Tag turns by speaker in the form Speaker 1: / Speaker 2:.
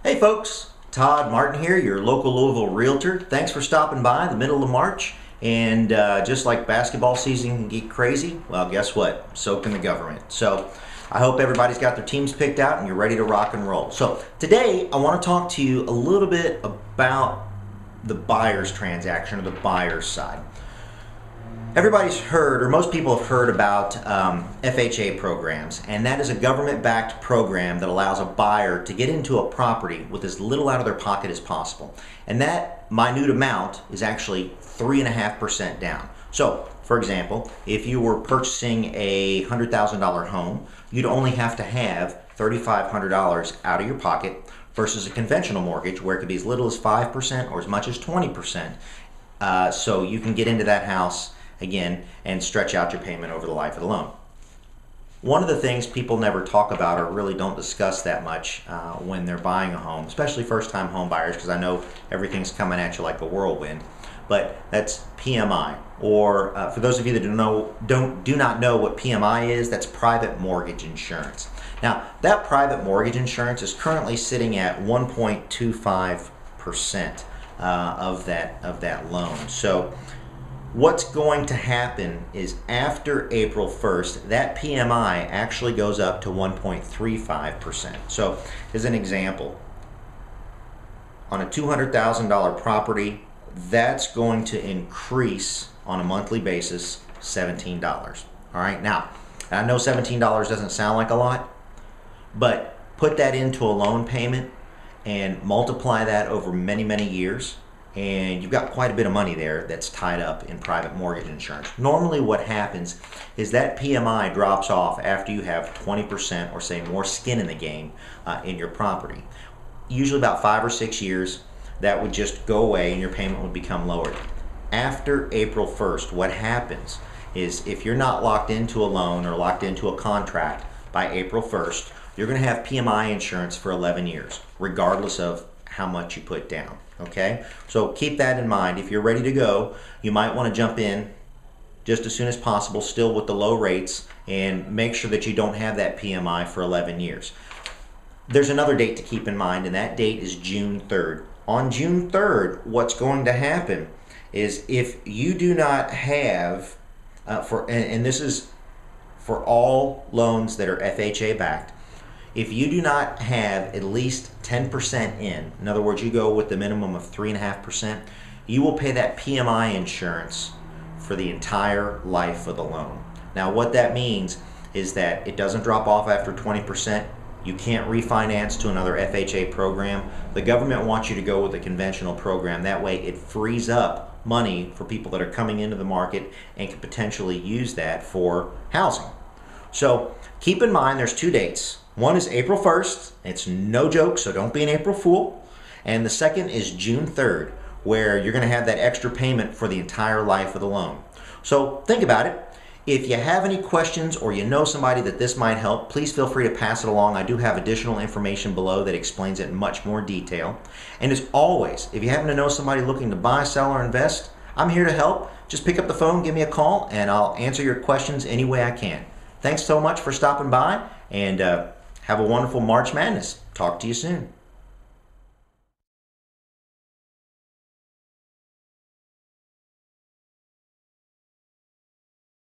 Speaker 1: Hey folks, Todd Martin here, your local Louisville realtor. Thanks for stopping by in the middle of March. And just like basketball season can get crazy, well, guess what? So can the government. So I hope everybody's got their teams picked out and you're ready to rock and roll. So today I want to talk to you a little bit about the buyer's transaction or the buyer's side. Everybody's heard, or most people have heard about FHA programs, and that is a government-backed program that allows a buyer to get into a property with as little out of their pocket as possible. And that minute amount is actually 3.5% down. So, for example, if you were purchasing a $100,000 home, you'd only have to have $3,500 out of your pocket versus a conventional mortgage where it could be as little as 5% or as much as 20%. So you can get into that house again and stretch out your payment over the life of the loan. One of the things people never talk about or really don't discuss that much when they're buying a home, especially first-time home buyers, because I know everything's coming at you like a whirlwind, but that's PMI, or for those of you that do not know what PMI is, that's private mortgage insurance. Now, that private mortgage insurance is currently sitting at 1.25% of that loan. So what's going to happen is after April 1st, that PMI actually goes up to 1.35%. So as an example, on a $200,000 property, that's going to increase on a monthly basis $17. All right, now I know $17 doesn't sound like a lot, but put that into a loan payment and multiply that over many, many years, and you've got quite a bit of money there that's tied up in private mortgage insurance. Normally what happens is that PMI drops off after you have 20% or say more skin in the game in your property. Usually about 5 or 6 years, that would just go away and your payment would become lowered. After April 1st, what happens is if you're not locked into a loan or locked into a contract by April 1st, you're going to have PMI insurance for 11 years, regardless of how much you put down. Okay, so keep that in mind. If you're ready to go, you might want to jump in just as soon as possible, still with the low rates, and make sure that you don't have that PMI for 11 years. There's another date to keep in mind, and that date is June 3rd. On June 3rd, what's going to happen is if you do not have, and this is for all loans that are FHA backed, if you do not have at least 10% in other words, you go with the minimum of 3.5%, you will pay that PMI insurance for the entire life of the loan. Now what that means is that it doesn't drop off after 20%. You can't refinance to another FHA program. The government wants you to go with a conventional program. That way it frees up money for people that are coming into the market and can potentially use that for housing. So keep in mind there's two dates. One is April 1st, it's no joke, so don't be an April Fool. And the second is June 3rd, where you're going to have that extra payment for the entire life of the loan. So think about it. If you have any questions or you know somebody that this might help, please feel free to pass it along. I do have additional information below that explains it in much more detail. And as always, if you happen to know somebody looking to buy, sell, or invest, I'm here to help. Just pick up the phone, give me a call, and I'll answer your questions any way I can. Thanks so much for stopping by, and have a wonderful March Madness. Talk to you soon.